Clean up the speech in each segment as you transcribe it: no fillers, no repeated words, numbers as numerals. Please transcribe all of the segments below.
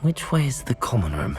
Which way is the common room?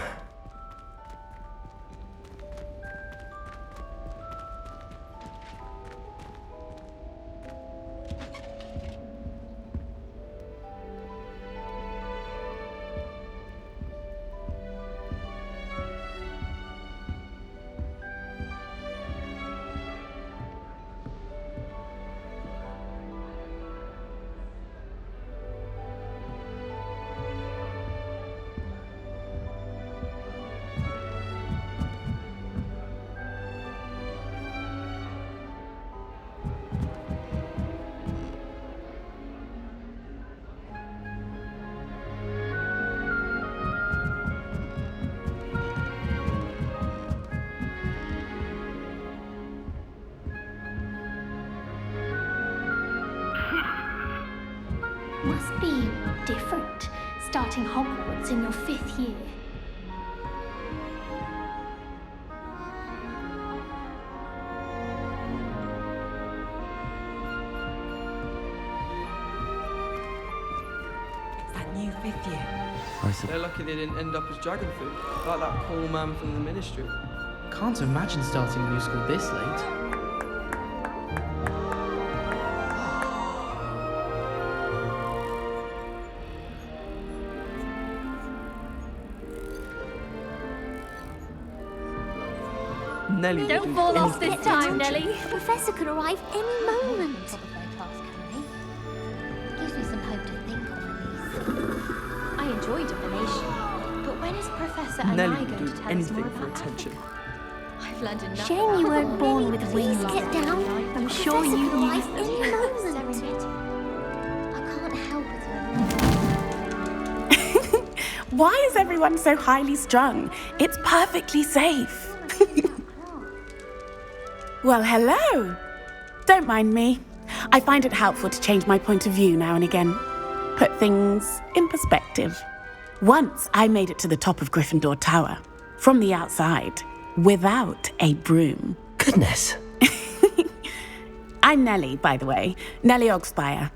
Must be different, starting Hogwarts in your 5th year. It's that new 5th year. They're lucky they didn't end up as dragon food, like that poor man from the ministry. Can't imagine starting a new school this late. Nelly will Don't do fall off anything this for time, attention. Nelly. The professor could arrive any moment. Top of their class, can they? Gives me some hope to think of, at least. I enjoy divination, but when is Professor and Nelly I will going do to tell us anything more for about attention. I've learned enough. Shame you weren't born with Please wings. Get down. I'm The sure professor you could knew arrive that. any moment. I can't help it. Why is everyone so highly strung? It's perfectly safe. Well, hello. Don't mind me. I find it helpful to change my point of view now and again. Put things in perspective. Once I made it to the top of Gryffindor Tower, from the outside, without a broom. Goodness. I'm Nellie, by the way. Nellie Ogspire.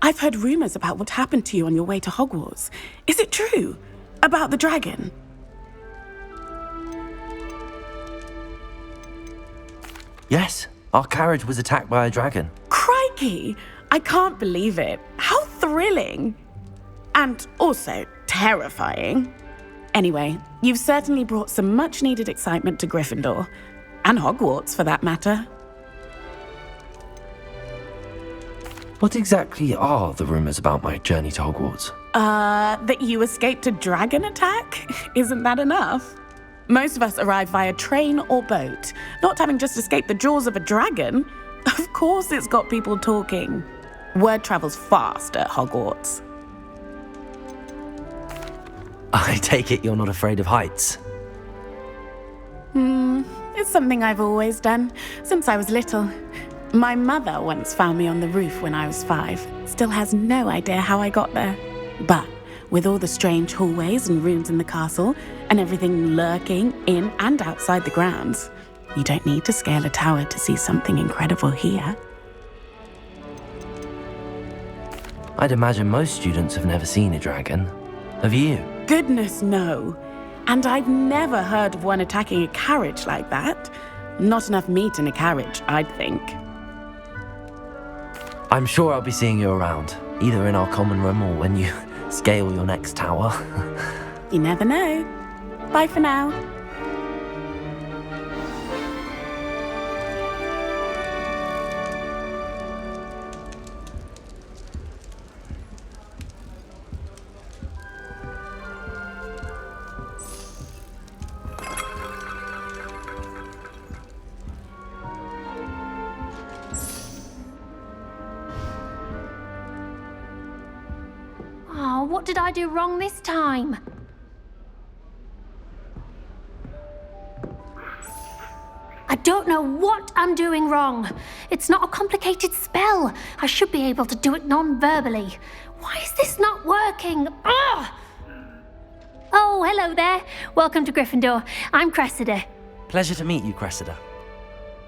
I've heard rumours about what happened to you on your way to Hogwarts. Is it true? About the dragon? Yes, our carriage was attacked by a dragon. Crikey! I can't believe it. How thrilling! And also terrifying. Anyway, you've certainly brought some much-needed excitement to Gryffindor. And Hogwarts, for that matter. What exactly are the rumours about my journey to Hogwarts? That you escaped a dragon attack? Isn't that enough? Most of us arrive via train or boat, not having just escaped the jaws of a dragon. Of course it's got people talking. Word travels fast at Hogwarts. I take it you're not afraid of heights. It's something I've always done, since I was little. My mother once found me on the roof when I was 5. Still has no idea how I got there. But with all the strange hallways and rooms in the castle, and everything lurking in and outside the grounds, you don't need to scale a tower to see something incredible here. I'd imagine most students have never seen a dragon. Have you? Goodness, no. And I've never heard of one attacking a carriage like that. Not enough meat in a carriage, I'd think. I'm sure I'll be seeing you around, either in our common room or when you scale your next tower. You never know. Bye for now. Oh, what did I do wrong this time? I don't know what I'm doing wrong. It's not a complicated spell. I should be able to do it non-verbally. Why is this not working? Ugh! Oh, hello there. Welcome to Gryffindor. I'm Cressida. Pleasure to meet you, Cressida.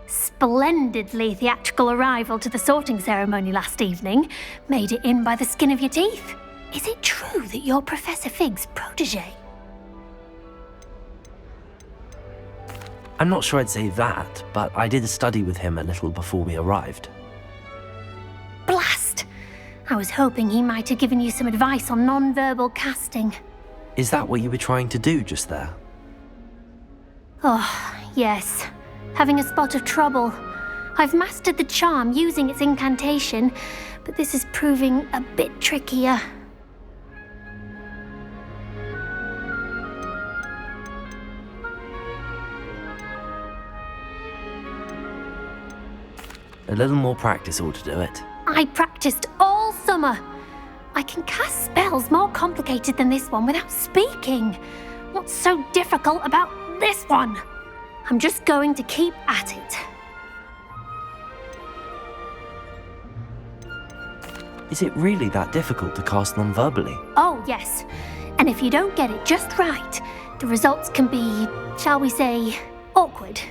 Splendidly theatrical arrival to the sorting ceremony last evening. Made it in by the skin of your teeth. Is it true that you're Professor Fig's protege? I'm not sure I'd say that, but I did study with him a little before we arrived. Blast! I was hoping he might have given you some advice on non-verbal casting. Is that what you were trying to do just there? Oh, yes. Having a spot of trouble. I've mastered the charm using its incantation, but this is proving a bit trickier. A little more practice ought to do it. I practiced all summer. I can cast spells more complicated than this one without speaking. What's so difficult about this one? I'm just going to keep at it. Is it really that difficult to cast non-verbally? Oh, yes. And if you don't get it just right, the results can be, shall we say, awkward.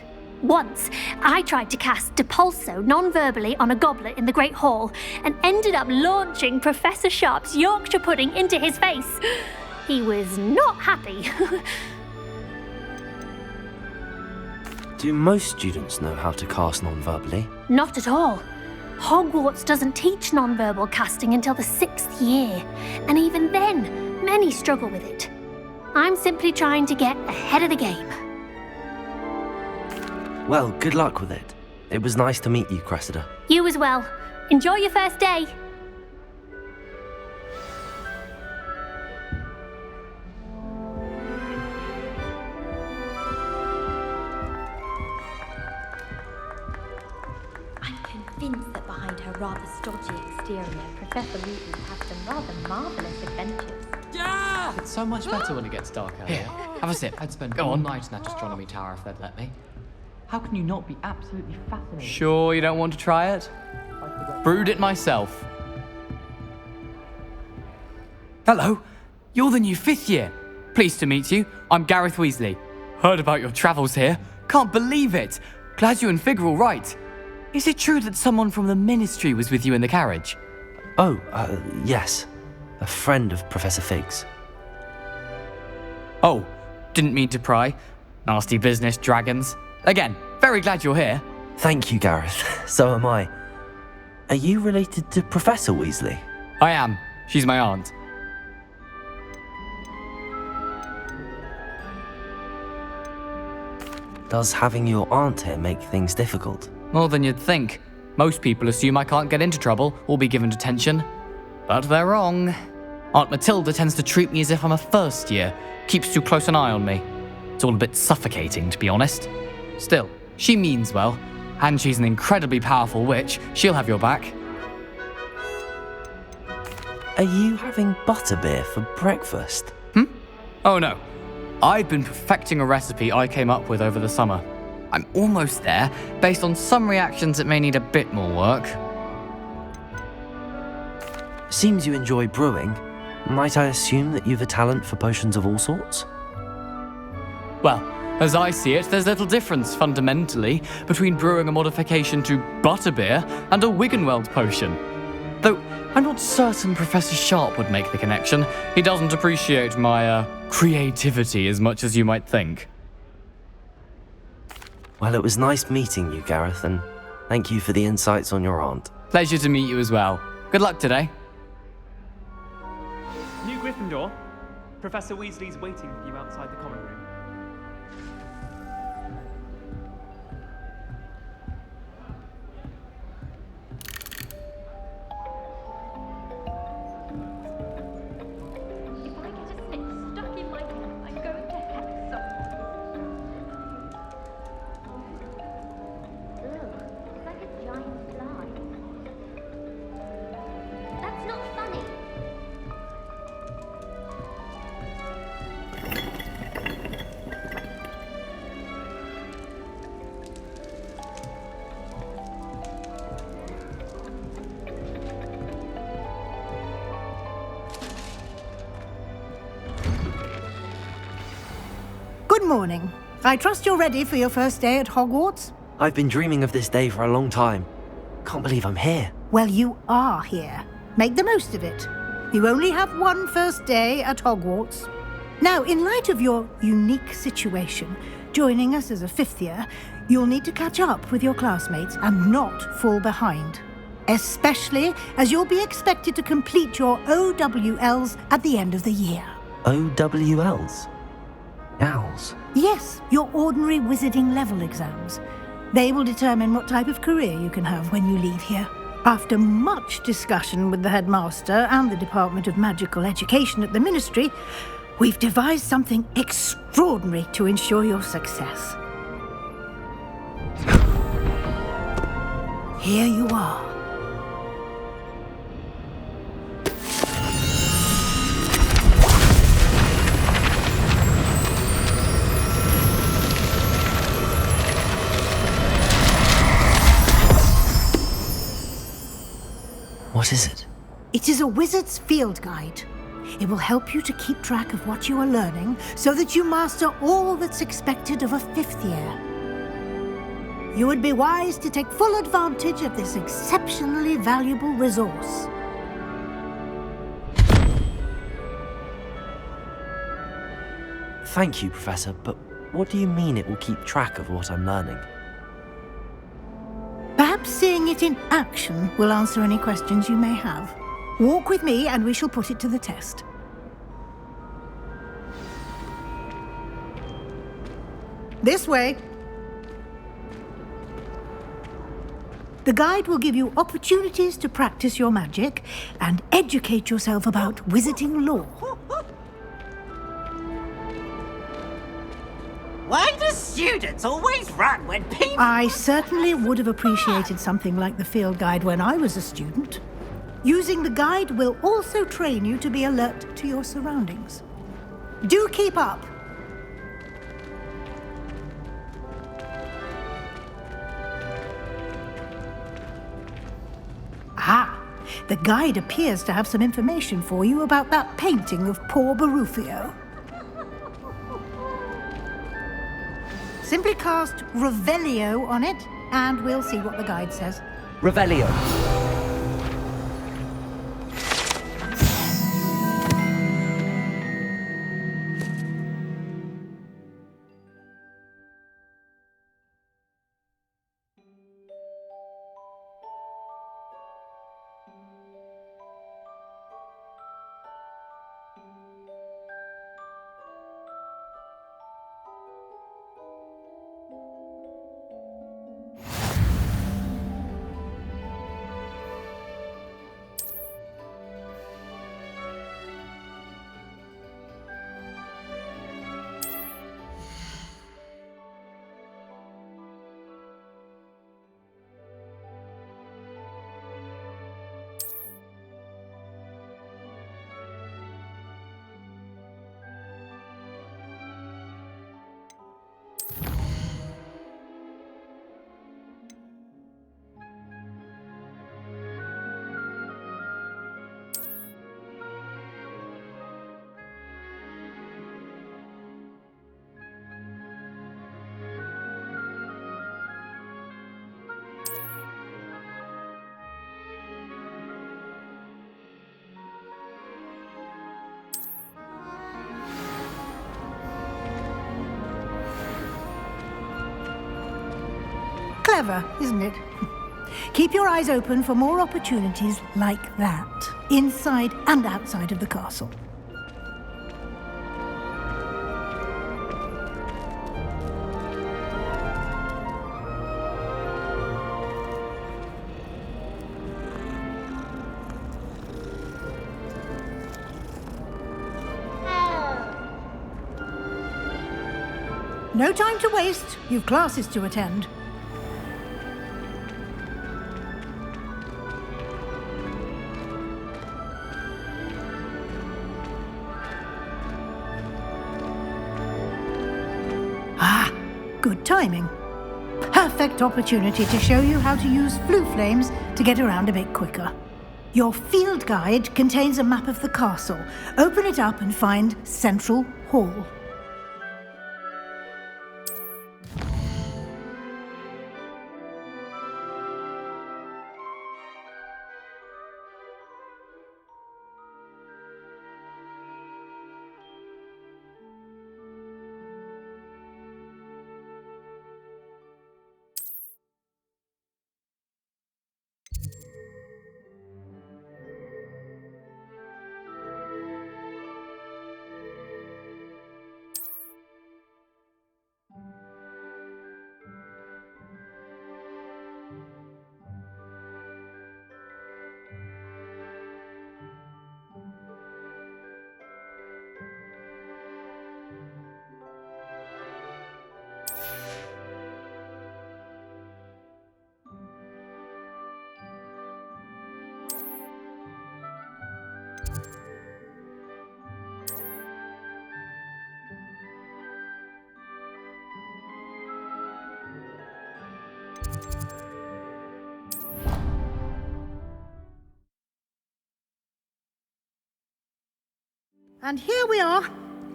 Once, I tried to cast Depulso non-verbally on a goblet in the Great Hall and ended up launching Professor Sharp's Yorkshire pudding into his face. He was not happy. Do most students know how to cast non-verbally? Not at all. Hogwarts doesn't teach non-verbal casting until the 6th year, and even then, many struggle with it. I'm simply trying to get ahead of the game. Well, good luck with it. It was nice to meet you, Cressida. You as well. Enjoy your first day. I'm convinced that behind her rather stodgy exterior, Professor Weasley has some rather marvellous adventures. Yeah! It's so much better when it gets dark out here. Have a sip. I'd spend all night in that astronomy tower if they'd let me. How can you not be absolutely fascinated? Sure you don't want to try it? Brewed it myself. Hello, you're the new 5th year. Pleased to meet you. I'm Gareth Weasley. Heard about your travels here. Can't believe it. Glad you and Fig are all right. Is it true that someone from the Ministry was with you in the carriage? Oh, yes. A friend of Professor Fig's. Oh, didn't mean to pry. Nasty business, dragons. Again, very glad you're here. Thank you, Gareth. So am I. Are you related to Professor Weasley? I am. She's my aunt. Does having your aunt here make things difficult? More than you'd think. Most people assume I can't get into trouble or be given detention. But they're wrong. Aunt Matilda tends to treat me as if I'm a first year, keeps too close an eye on me. It's all a bit suffocating, to be honest. Still, she means well, and she's an incredibly powerful witch. She'll have your back. Are you having butterbeer for breakfast? Oh no. I've been perfecting a recipe I came up with over the summer. I'm almost there. Based on some reactions, it may need a bit more work. Seems you enjoy brewing. Might I assume that you've a talent for potions of all sorts? Well, as I see it, there's little difference, fundamentally, between brewing a modification to butterbeer and a Wiggenweld potion. Though, I'm not certain Professor Sharp would make the connection. He doesn't appreciate my, creativity as much as you might think. Well, it was nice meeting you, Gareth, and thank you for the insights on your aunt. Pleasure to meet you as well. Good luck today. New Gryffindor, Professor Weasley's waiting for you outside the common room. If I get a stick stuck in my head, I'm going to hex someone. Ugh, it's like a giant fly. That's not funny. Good morning. I trust you're ready for your first day at Hogwarts? I've been dreaming of this day for a long time. Can't believe I'm here. Well, you are here. Make the most of it. You only have one first day at Hogwarts. Now, in light of your unique situation, joining us as a 5th year, you'll need to catch up with your classmates and not fall behind. Especially as you'll be expected to complete your OWLs at the end of the year. OWLs? Owls? Yes, your ordinary wizarding level exams. They will determine what type of career you can have when you leave here. After much discussion with the headmaster and the Department of Magical Education at the Ministry, we've devised something extraordinary to ensure your success. Here you are. What is it? It is a wizard's field guide. It will help you to keep track of what you are learning so that you master all that's expected of a 5th year. You would be wise to take full advantage of this exceptionally valuable resource. Thank you, Professor, but what do you mean it will keep track of what I'm learning? Perhaps seeing it in action will answer any questions you may have. Walk with me and we shall put it to the test. This way. The guide will give you opportunities to practice your magic and educate yourself about wizarding lore. Why do students always run when people... I certainly would have appreciated something like the field guide when I was a student. Using the guide will also train you to be alert to your surroundings. Do keep up. Ah, the guide appears to have some information for you about that painting of poor Baruffio. Simply cast Revelio on it, and we'll see what the guide says. Revelio. Clever, isn't it? Keep your eyes open for more opportunities like that, inside and outside of the castle. No time to waste. You've classes to attend. Good timing. Perfect opportunity to show you how to use Floo flames to get around a bit quicker. Your field guide contains a map of the castle. Open it up and find Central Hall. And here we are.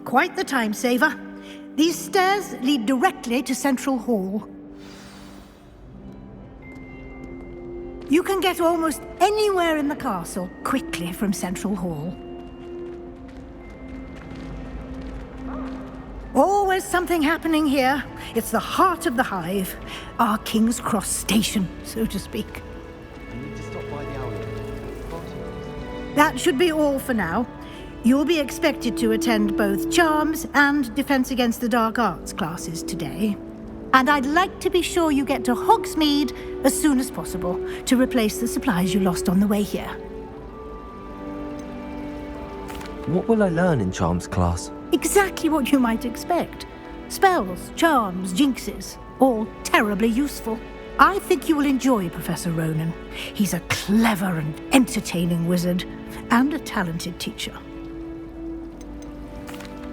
Quite the time saver. These stairs lead directly to Central Hall. You can get almost anywhere in the castle quickly from Central Hall. Always something happening here. It's the heart of the hive. Our King's Cross station, so to speak. I need to stop by the outlet. That should be all for now. You'll be expected to attend both Charms and Defense Against the Dark Arts classes today. And I'd like to be sure you get to Hogsmeade as soon as possible to replace the supplies you lost on the way here. What will I learn in Charms class? Exactly what you might expect. Spells, charms, jinxes, all terribly useful. I think you will enjoy Professor Ronan. He's a clever and entertaining wizard, and a talented teacher.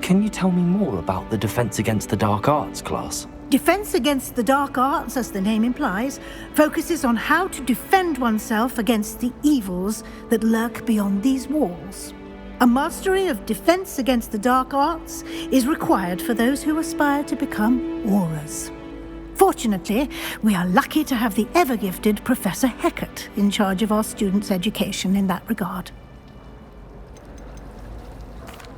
Can you tell me more about the Defense Against the Dark Arts class? Defense Against the Dark Arts, as the name implies, focuses on how to defend oneself against the evils that lurk beyond these walls. A mastery of Defense Against the Dark Arts is required for those who aspire to become Aurors. Fortunately, we are lucky to have the ever-gifted Professor Hecat in charge of our students' education in that regard.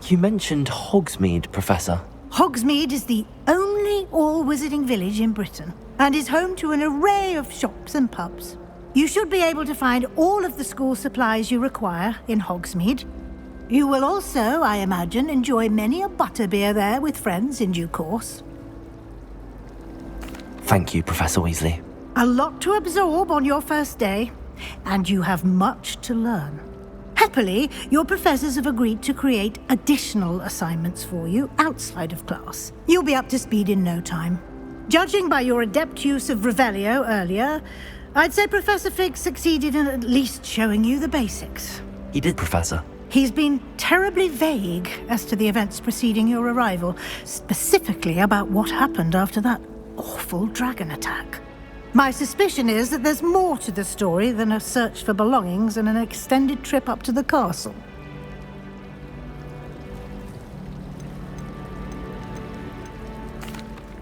You mentioned Hogsmeade, Professor. Hogsmeade is the only all-wizarding village in Britain, and is home to an array of shops and pubs. You should be able to find all of the school supplies you require in Hogsmeade. You will also, I imagine, enjoy many a butterbeer there with friends in due course. Thank you, Professor Weasley. A lot to absorb on your first day, and you have much to learn. Happily, your professors have agreed to create additional assignments for you outside of class. You'll be up to speed in no time. Judging by your adept use of Revelio earlier, I'd say Professor Fig succeeded in at least showing you the basics. He did, Professor. He's been terribly vague as to the events preceding your arrival, specifically about what happened after that awful dragon attack. My suspicion is that there's more to the story than a search for belongings and an extended trip up to the castle.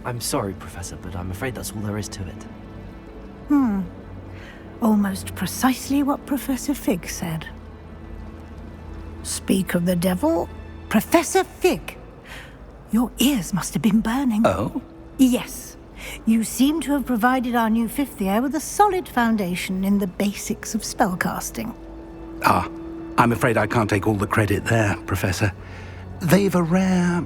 I'm sorry, Professor, but I'm afraid that's all there is to it. Almost precisely what Professor Fig said. Speak of the devil, Professor Fig. Your ears must have been burning. Oh? Yes. You seem to have provided our new fifth year with a solid foundation in the basics of spellcasting. Ah, I'm afraid I can't take all the credit there, Professor. They've a rare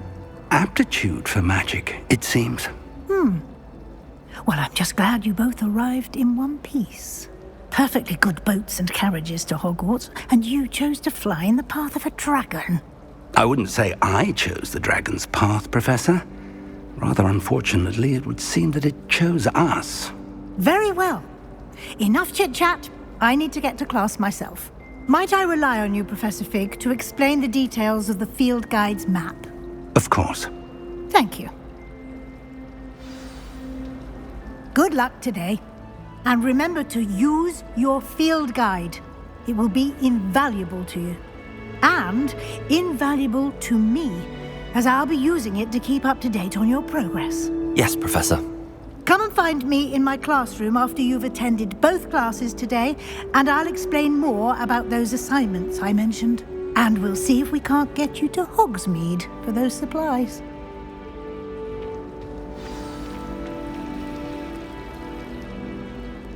aptitude for magic, it seems. Well, I'm just glad you both arrived in one piece. Perfectly good boats and carriages to Hogwarts, and you chose to fly in the path of a dragon. I wouldn't say I chose the dragon's path, Professor. Rather unfortunately, it would seem that it chose us. Very well. Enough chit-chat. I need to get to class myself. Might I rely on you, Professor Fig, to explain the details of the field guide's map? Of course. Thank you. Good luck today. And remember to use your field guide. It will be invaluable to you. And invaluable to me, as I'll be using it to keep up to date on your progress. Yes, Professor. Come and find me in my classroom after you've attended both classes today, and I'll explain more about those assignments I mentioned. And we'll see if we can't get you to Hogsmeade for those supplies.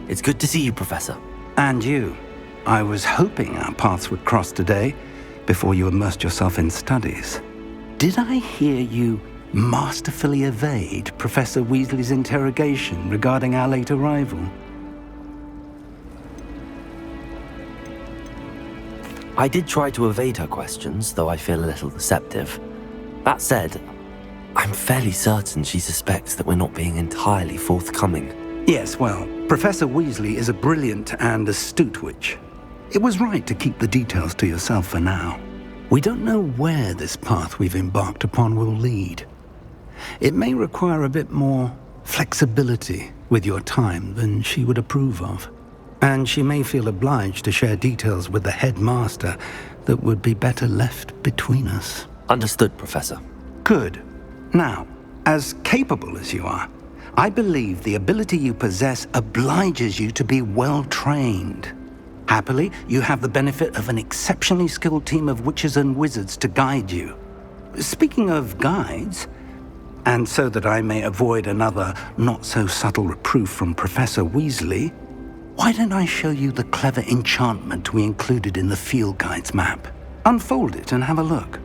It's good to see you, Professor. And you. I was hoping our paths would cross today, before you immersed yourself in studies. Did I hear you masterfully evade Professor Weasley's interrogation regarding our late arrival? I did try to evade her questions, though I feel a little deceptive. That said, I'm fairly certain she suspects that we're not being entirely forthcoming. Yes, well, Professor Weasley is a brilliant and astute witch. It was right to keep the details to yourself for now. We don't know where this path we've embarked upon will lead. It may require a bit more flexibility with your time than she would approve of. And she may feel obliged to share details with the headmaster that would be better left between us. Understood, Professor. Good. Now, as capable as you are, I believe the ability you possess obliges you to be well trained. Happily, you have the benefit of an exceptionally skilled team of witches and wizards to guide you. Speaking of guides, and so that I may avoid another not-so-subtle reproof from Professor Weasley, why don't I show you the clever enchantment we included in the field guide's map? Unfold it and have a look.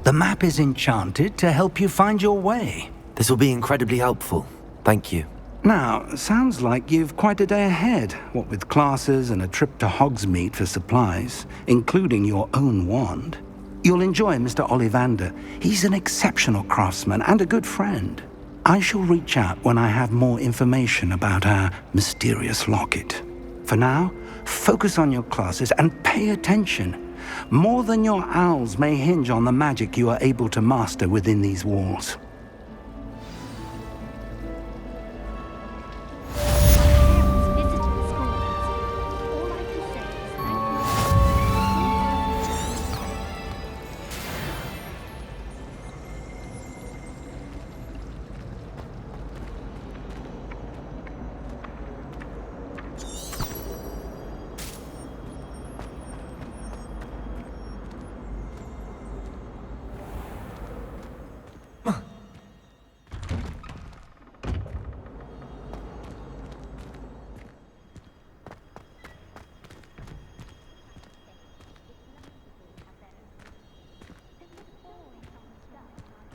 The map is enchanted to help you find your way. This will be incredibly helpful. Thank you. Now, sounds like you've quite a day ahead, what with classes and a trip to Hogsmeade for supplies, including your own wand. You'll enjoy Mr. Ollivander. He's an exceptional craftsman and a good friend. I shall reach out when I have more information about our mysterious locket. For now, focus on your classes and pay attention. More than your owls may hinge on the magic you are able to master within these walls.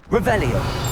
Revelio.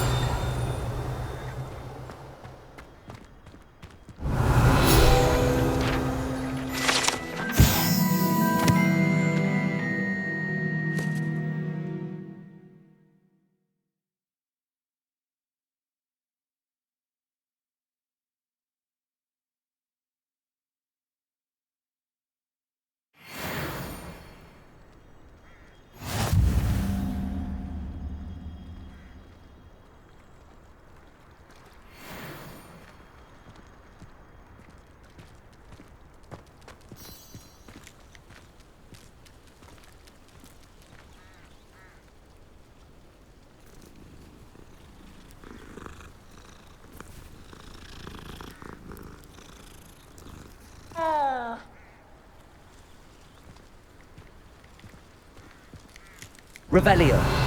Revelio.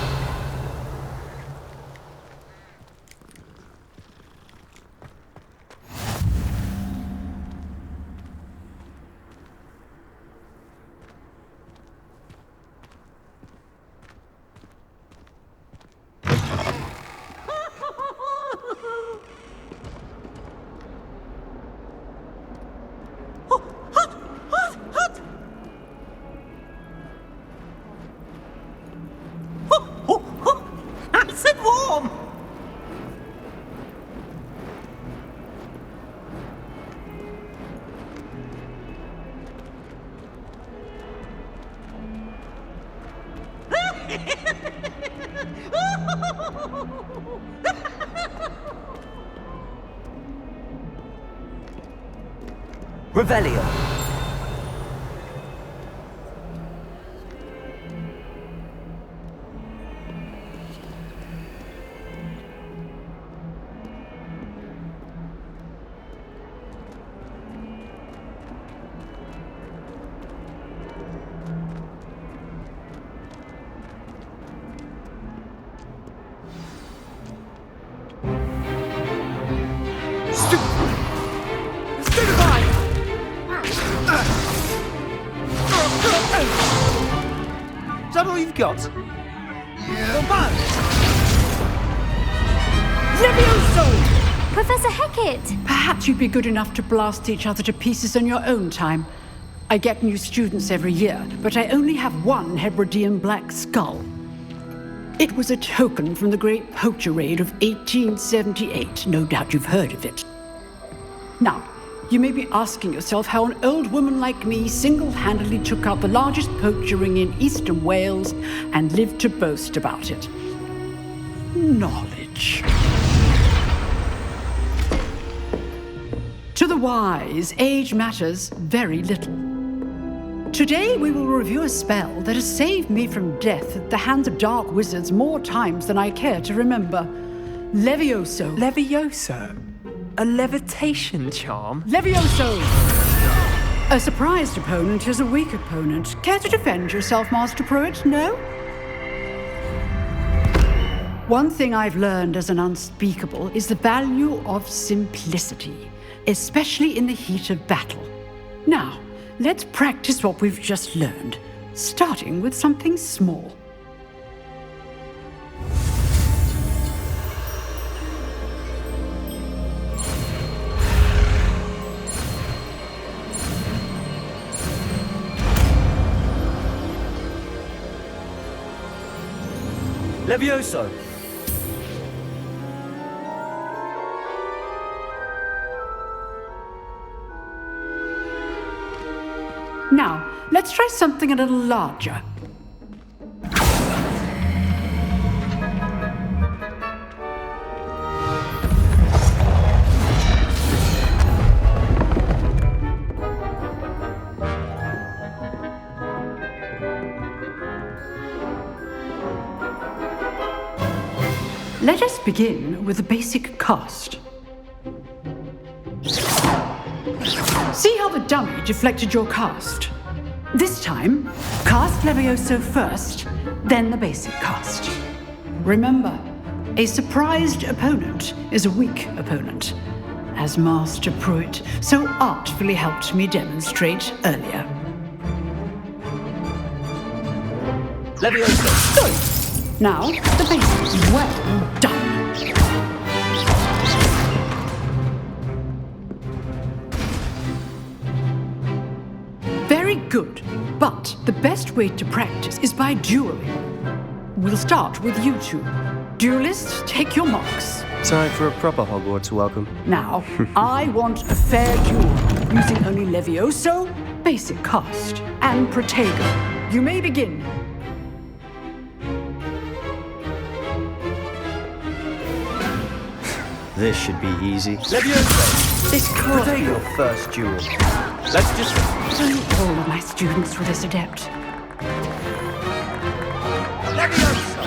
Revelio. Stupefy! that all you've got? Levioso! Professor Hecat! Perhaps you'd be good enough to blast each other to pieces on your own time. I get new students every year, but I only have one Hebridean black skull. It was a token from the Great Poacher Raid of 1878. No doubt you've heard of it. Now, you may be asking yourself how an old woman like me single-handedly took out the largest poacher ring in eastern Wales and lived to boast about it. Knowledge. To the wise, age matters very little. Today we will review a spell that has saved me from death at the hands of dark wizards more times than I care to remember. Levioso. Levioso? A levitation charm? Levioso! A surprised opponent is a weak opponent. Care to defend yourself, Master Pruitt? No? One thing I've learned as an unspeakable is the value of simplicity, especially in the heat of battle. Now, let's practice what we've just learned, starting with something small. Levioso! Now, let's try something a little larger. Let us begin with the basic cast. See how the dummy deflected your cast? This time, cast Levioso first, then the basic cast. Remember, a surprised opponent is a weak opponent, as Master Pruitt so artfully helped me demonstrate earlier. Levioso! Good! Now, the basics. Well done! Very good, but the best way to practice is by dueling. We'll start with you two. Duelists, take your marks. Time for a proper Hogwarts welcome. Now, I want a fair duel, using only Levioso, basic cast, and Protego. You may begin. This should be easy. Levioso! This can't be your first duel. Let's just... Don't all of my students were this adept. Levioso!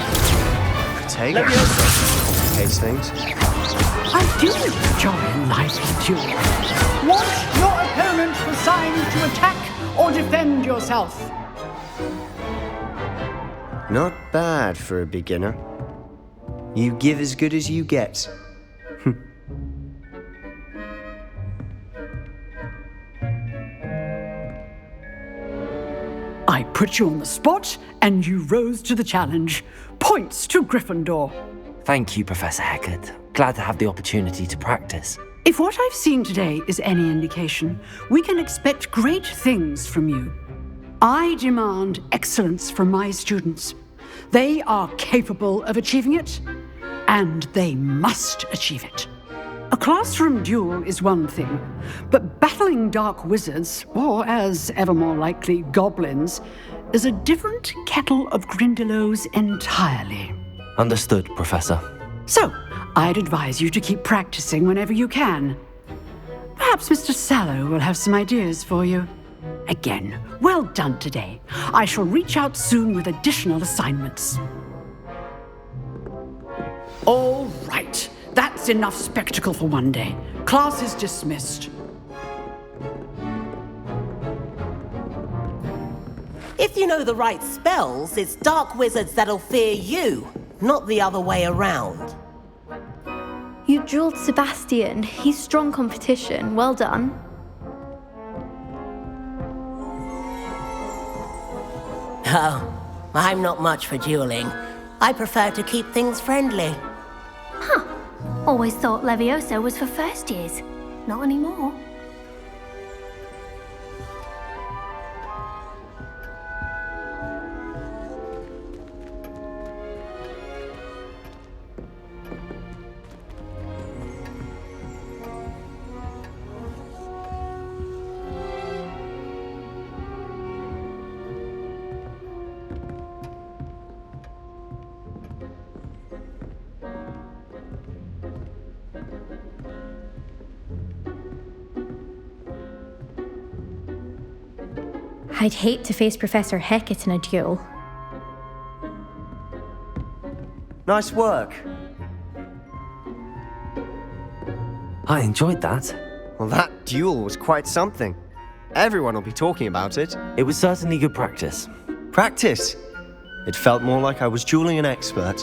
Protego? Levioso! Complicates things. I do enjoy a lively duel. Want your opponent for signs to attack or defend yourself? Not bad for a beginner. You give as good as you get. I put you on the spot, and you rose to the challenge. Points to Gryffindor. Thank you, Professor Hecat. Glad to have the opportunity to practice. If what I've seen today is any indication, we can expect great things from you. I demand excellence from my students. They are capable of achieving it, and they must achieve it. A classroom duel is one thing, but battling dark wizards, or as ever more likely, goblins, is a different kettle of Grindylows entirely. Understood, Professor. So, I'd advise you to keep practicing whenever you can. Perhaps Mr. Sallow will have some ideas for you. Again, well done today. I shall reach out soon with additional assignments. All right. That's enough spectacle for one day. Class is dismissed. If you know the right spells, it's dark wizards that'll fear you, not the other way around. You drilled Sebastian. He's strong competition. Well done. Oh, I'm not much for dueling. I prefer to keep things friendly. Huh. Always thought Levioso was for first years. Not anymore. I'd hate to face Professor Hecat in a duel. Nice work. I enjoyed that. Well, that duel was quite something. Everyone will be talking about it. It was certainly good practice. Practice? It felt more like I was dueling an expert.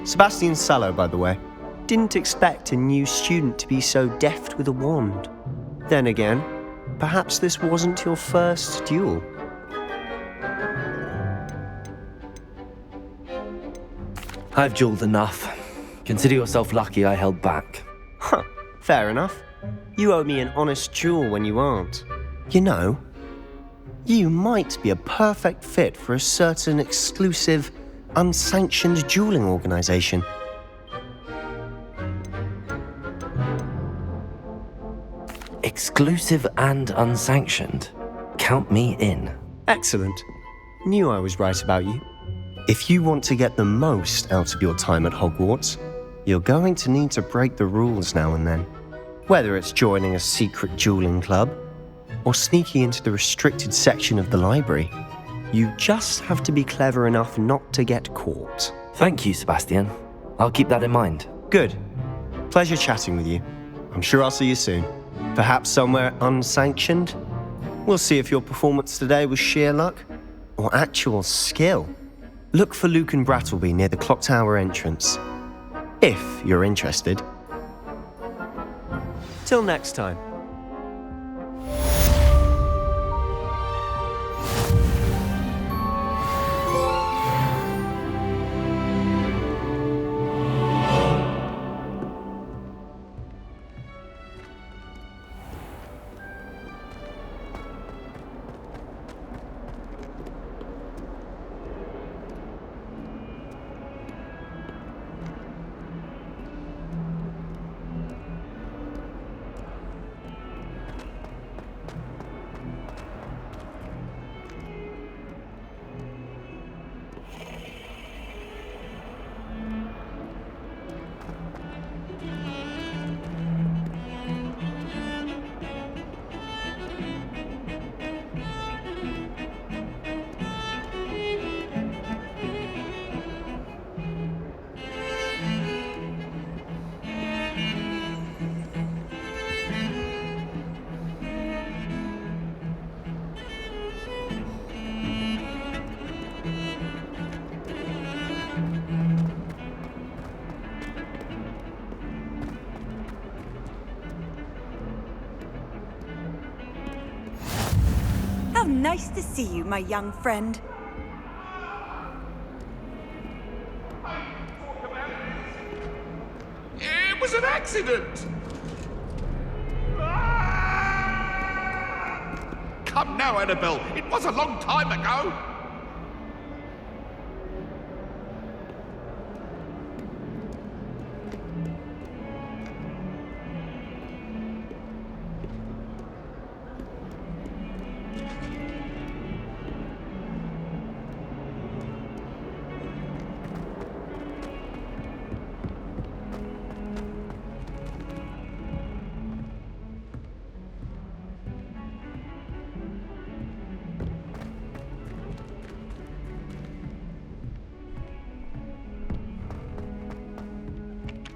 Sebastian Sallow, by the way. Didn't expect a new student to be so deft with a wand. Then again, perhaps this wasn't your first duel. I've dueled enough. Consider yourself lucky I held back. Huh, fair enough. You owe me an honest duel when you aren't. You know, you might be a perfect fit for a certain exclusive, unsanctioned dueling organization. Exclusive and unsanctioned. Count me in. Excellent. Knew I was right about you. If you want to get the most out of your time at Hogwarts, you're going to need to break the rules now and then. Whether it's joining a secret dueling club, or sneaking into the restricted section of the library, you just have to be clever enough not to get caught. Thank you, Sebastian. I'll keep that in mind. Good. Pleasure chatting with you. I'm sure I'll see you soon. Perhaps somewhere unsanctioned? We'll see if your performance today was sheer luck or actual skill. Look for Luke and Brattleby near the clock tower entrance, if you're interested. Till next time. How nice to see you, my young friend. It was an accident! Come now, Annabelle. It was a long time ago.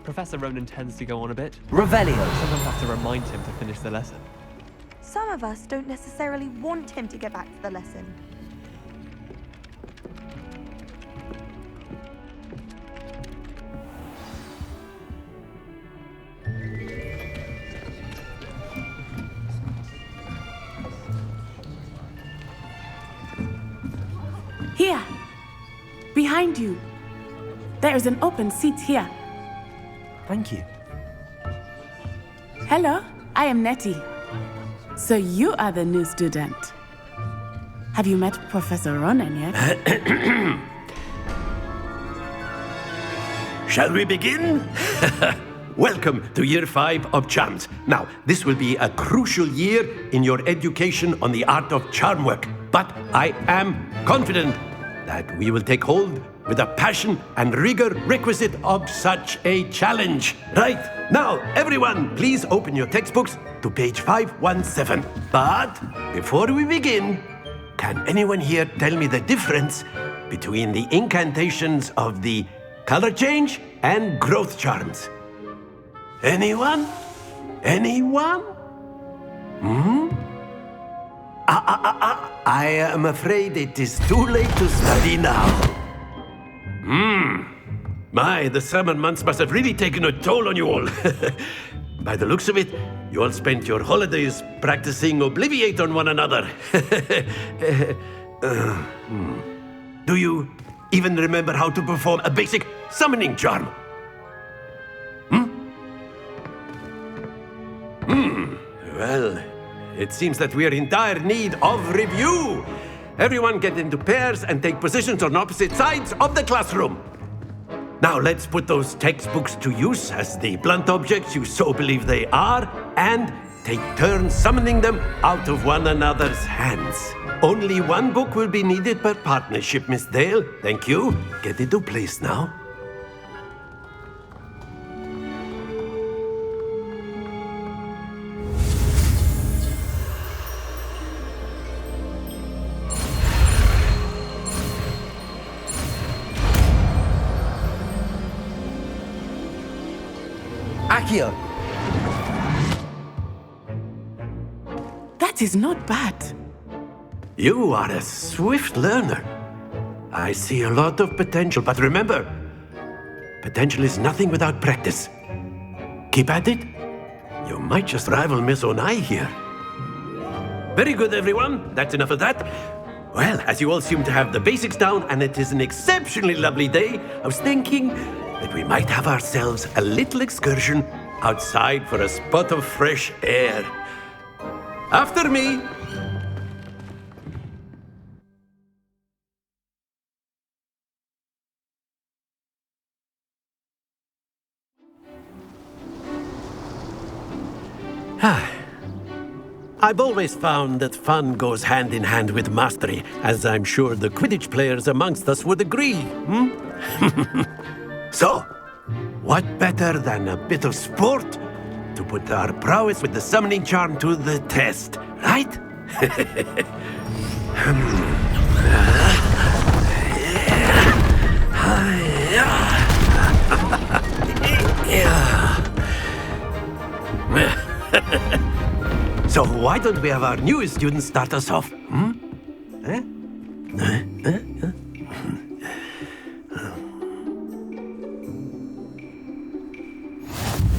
Professor Ronan tends to go on a bit. Revelio! Sometimes have to remind him to finish the lesson. Some of us don't necessarily want him to get back to the lesson. Here, behind you. There is an open seat here. Thank you. Hello, I am Nettie. So you are the new student. Have you met Professor Ronan yet? Shall we begin? Welcome to Year 5 of Charms. Now, this will be a crucial year in your education on the art of charm work. But I am confident that we will take hold with the passion and rigor requisite of such a challenge. Right, now, everyone, please open your textbooks to page 517. But before we begin, can anyone here tell me the difference between the incantations of the color change and growth charms? Anyone? Anyone? I am afraid it is too late to study now. My, the summer months must have really taken a toll on you all. By the looks of it, you all spent your holidays practicing Obliviate on one another. Do you even remember how to perform a basic summoning charm? Well, it seems that we are in dire need of review. Everyone get into pairs and take positions on opposite sides of the classroom. Now let's put those textbooks to use as the blunt objects you so believe they are, and take turns summoning them out of one another's hands. Only one book will be needed per partnership, Miss Dale. Thank you. Get into place now. Accio! That is not bad. You are a swift learner. I see a lot of potential, but remember, potential is nothing without practice. Keep at it. You might just rival Miss Onai here. Very good, everyone. That's enough of that. Well, as you all seem to have the basics down, and it is an exceptionally lovely day, I was thinking that we might have ourselves a little excursion outside for a spot of fresh air. After me. I've always found that fun goes hand in hand with mastery, as I'm sure the Quidditch players amongst us would agree. So, what better than a bit of sport to put our prowess with the summoning charm to the test, right? So why don't we have our newest student start us off?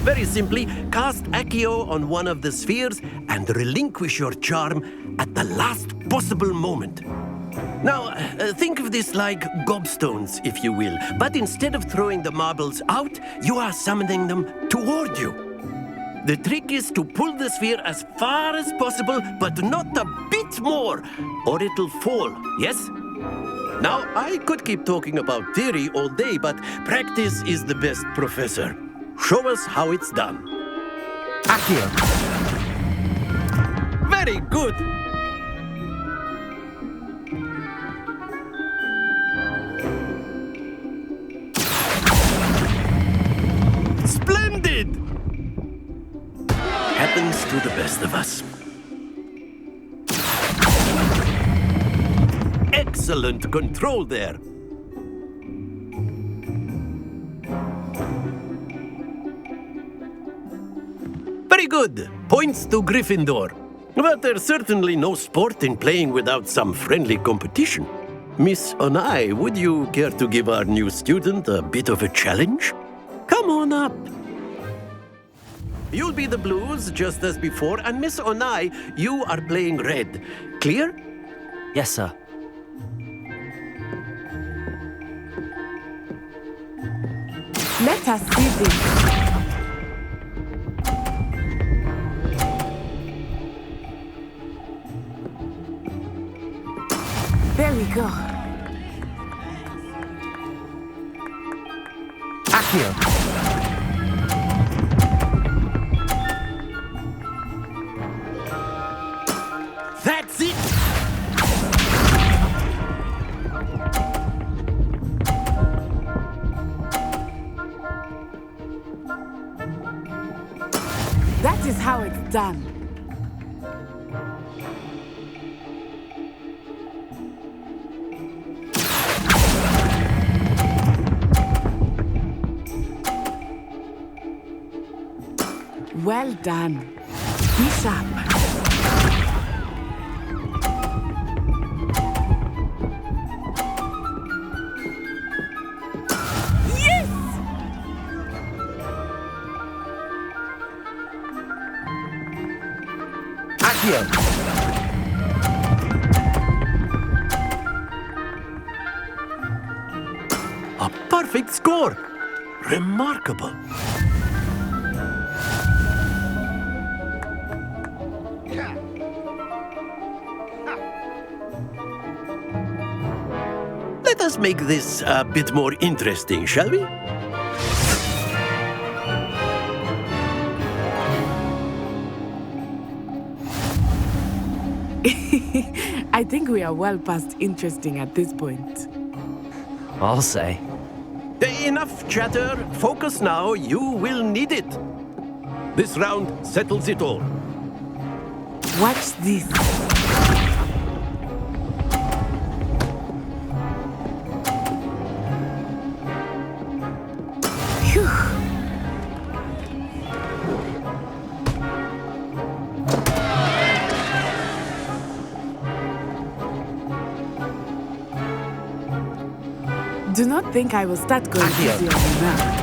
Very simply, cast Accio on one of the spheres and relinquish your charm at the last possible moment. Now, think of this like gobstones, if you will, but instead of throwing the marbles out, you are summoning them toward you. The trick is to pull the sphere as far as possible, but not a bit more, or it'll fall, yes? Now, I could keep talking about theory all day, but practice is the best professor. Show us how it's done. Accio! Very good! Splendid! Happens to the best of us. Excellent control there. Very good. Points to Gryffindor. But there's certainly no sport in playing without some friendly competition. Miss Onai, would you care to give our new student a bit of a challenge? Come on up. You'll be the blues, just as before, and Miss Onai, you are playing red. Clear? Yes, sir. Let us see this. There we go. Accio. That's it! That is how it's done. Well done. Be sharp. Yes! Accio. A perfect score. Remarkable. Let us make this a bit more interesting, shall we? I think we are well past interesting at this point. I'll say. Enough chatter. Focus now. You will need it. This round settles it all. Watch this. Phew. Do not think I will start going easy on you now.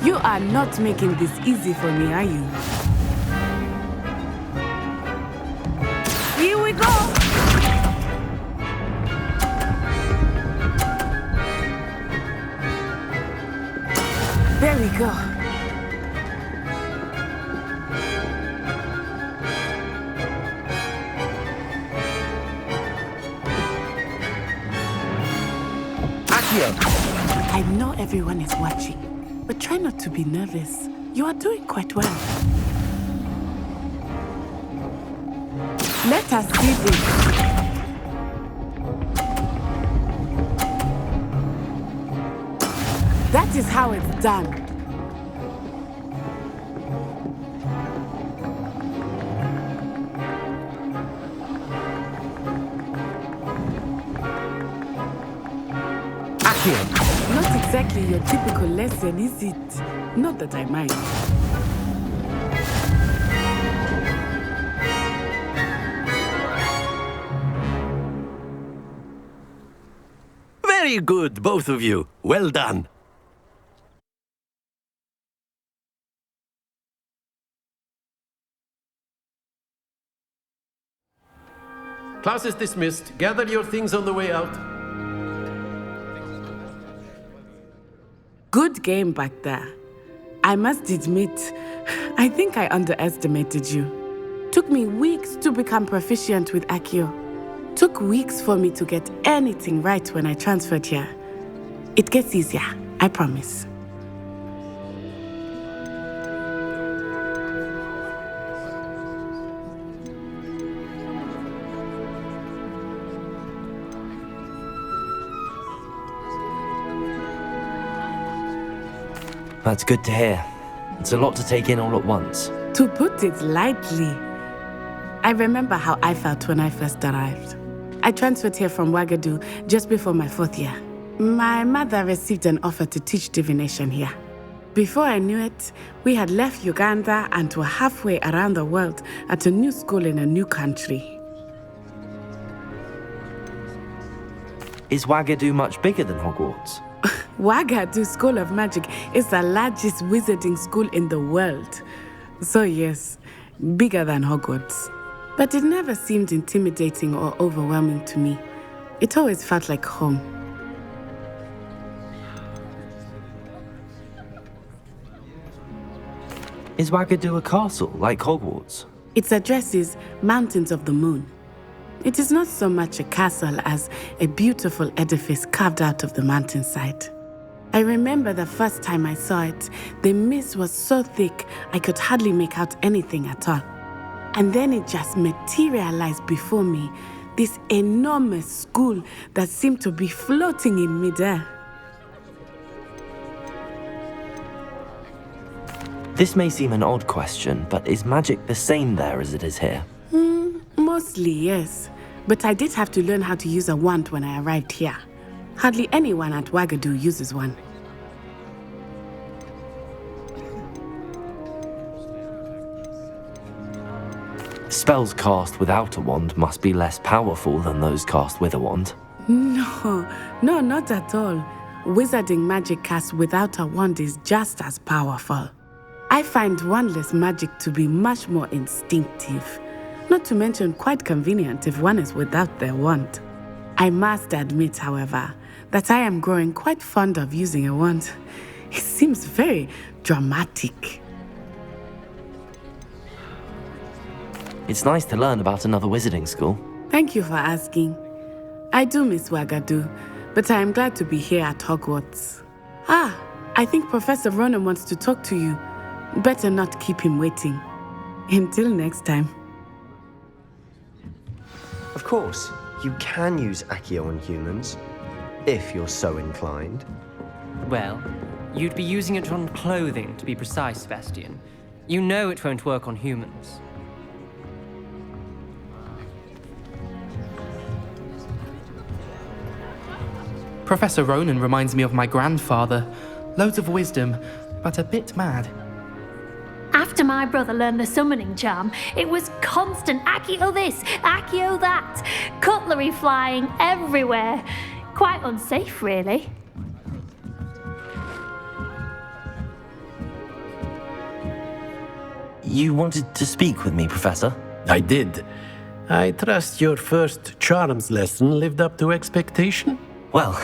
You are not making this easy for me, are you? Here we go! There we go. I know everyone is watching, but try not to be nervous. You are doing quite well. Let us see this. That is how it's done. Not exactly your typical lesson, is it? Not that I mind. Very good, both of you. Well done. Class is dismissed. Gather your things on the way out. Good game back there. I must admit, I think I underestimated you. Took me weeks to become proficient with Accio. Took weeks for me to get anything right when I transferred here. It gets easier, I promise. That's good to hear. It's a lot to take in all at once. To put it lightly, I remember how I felt when I first arrived. I transferred here from Ouagadougou just before my 4th year. My mother received an offer to teach divination here. Before I knew it, we had left Uganda and were halfway around the world at a new school in a new country. Is Ouagadougou much bigger than Hogwarts? Ouagadougou School of Magic is the largest wizarding school in the world. So yes, bigger than Hogwarts. But it never seemed intimidating or overwhelming to me. It always felt like home. Is Wagadu a castle, like Hogwarts? Its address is Mountains of the Moon. It is not so much a castle as a beautiful edifice carved out of the mountainside. I remember the first time I saw it, the mist was so thick I could hardly make out anything at all. And then it just materialized before me, this enormous school that seemed to be floating in midair. This may seem an odd question, but is magic the same there as it is here? Mostly, yes. But I did have to learn how to use a wand when I arrived here. Hardly anyone at Wagadu uses one. Spells cast without a wand must be less powerful than those cast with a wand. No, not at all. Wizarding magic cast without a wand is just as powerful. I find wandless magic to be much more instinctive, not to mention quite convenient if one is without their wand. I must admit, however, that I am growing quite fond of using a wand. It seems very dramatic. It's nice to learn about another wizarding school. Thank you for asking. I do miss Wagadu, but I am glad to be here at Hogwarts. I think Professor Ronan wants to talk to you. Better not keep him waiting. Until next time. Of course, you can use Accio on humans, if you're so inclined. Well, you'd be using it on clothing, to be precise, Sebastian. You know it won't work on humans. Professor Ronan reminds me of my grandfather. Loads of wisdom, but a bit mad. After my brother learned the summoning charm, it was constant Accio this, Accio that, cutlery flying everywhere. Quite unsafe, really. You wanted to speak with me, Professor? I did. I trust your first charms lesson lived up to expectation? Well,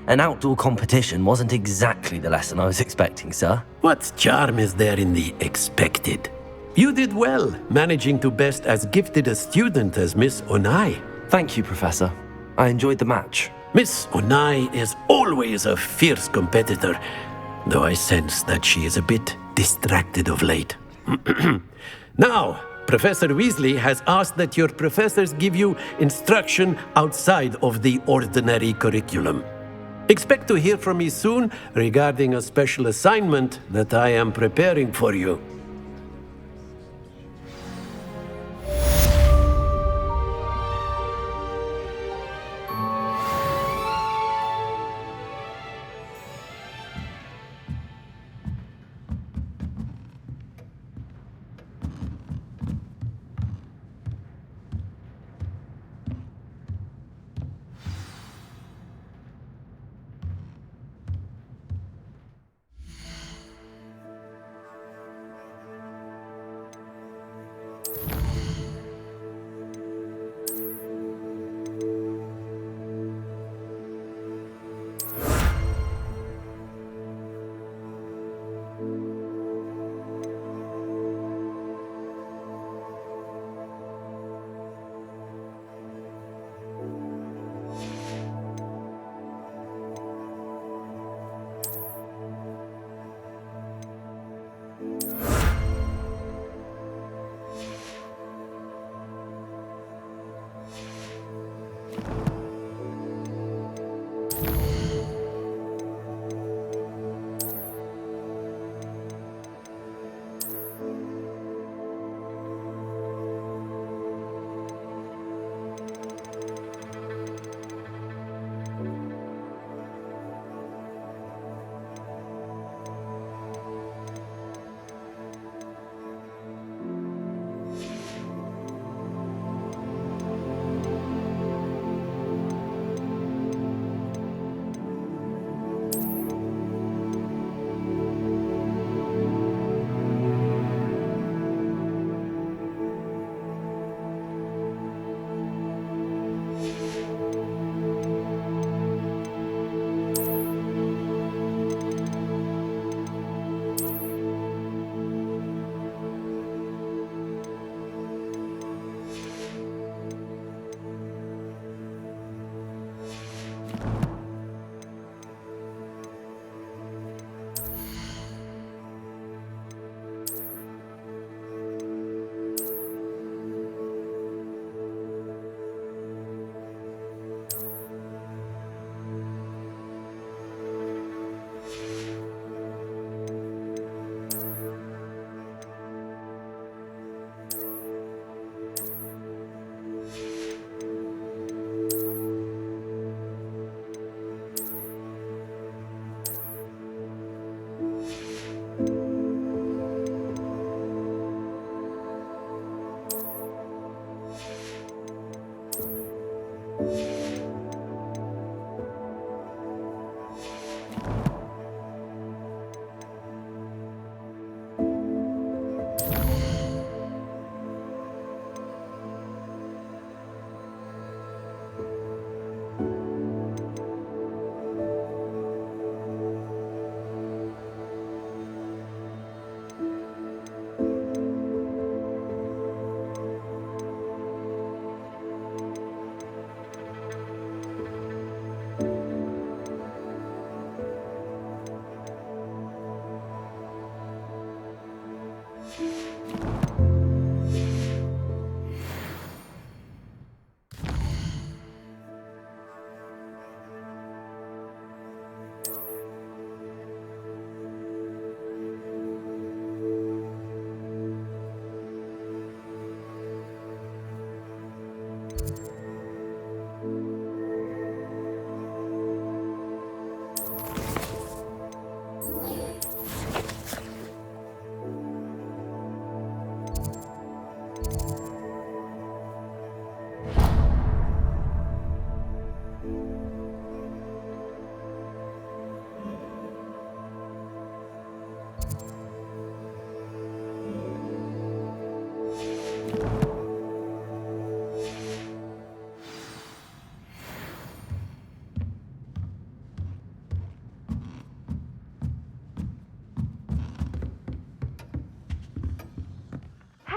an outdoor competition wasn't exactly the lesson I was expecting, sir. What charm is there in the expected? You did well, managing to best as gifted a student as Miss Onai. Thank you, Professor. I enjoyed the match. Miss Onai is always a fierce competitor, though I sense that she is a bit distracted of late. Now, Professor Weasley has asked that your professors give you instruction outside of the ordinary curriculum. Expect to hear from me soon regarding a special assignment that I am preparing for you.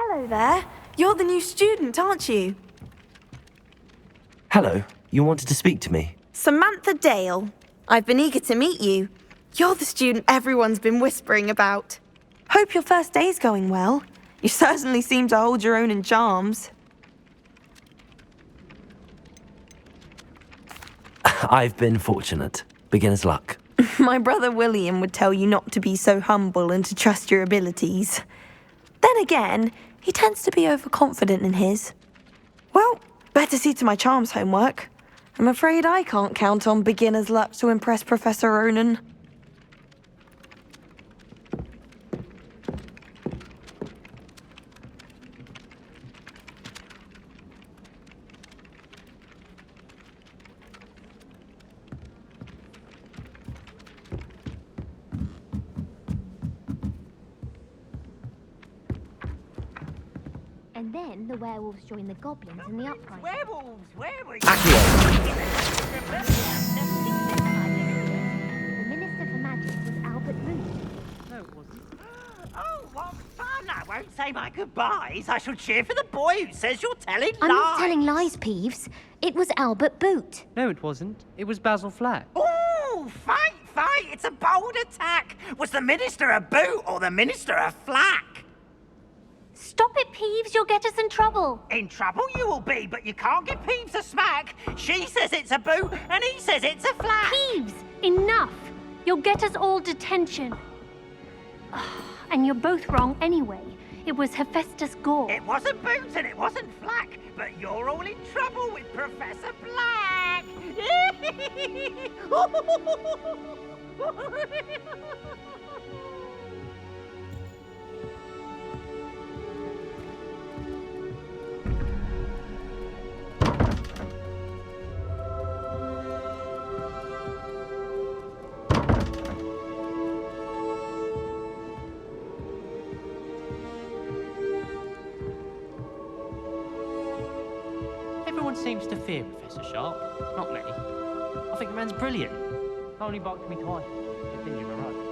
Hello there. You're the new student, aren't you? Hello, you wanted to speak to me? Samantha Dale. I've been eager to meet you. You're the student everyone's been whispering about. Hope your first day's going well. You certainly seem to hold your own in charms. I've been fortunate. Beginner's luck. My brother William would tell you not to be so humble and to trust your abilities. Then again, he tends to be overconfident in his. Well, better see to my charms homework. I'm afraid I can't count on beginner's luck to impress Professor Ronan. And then the werewolves join the goblins in the uprising. Werewolves! Werewolves! The Minister for Magic was Albert Root. No, it wasn't. Oh, what fun! I won't say my goodbyes. I shall cheer for the boy who says you're telling lies. I'm not telling lies, Peeves. It was Albert Boot. No, it wasn't. It was Basil Flack. Ooh, fight, fight! It's a bold attack. Was the Minister a boot or the Minister a flack? Stop it, Peeves. You'll get us in trouble. In trouble you will be, but you can't give Peeves a smack. She says it's a boot, and he says it's a flack. Peeves, enough. You'll get us all detention. And you're both wrong anyway. It was Hephaestus Gore. It wasn't boot and it wasn't flack, but you're all in trouble with Professor Black. Everyone seems to fear Professor Sharp. Not me. I think the man's brilliant. Only barked at me twice. I think you were right.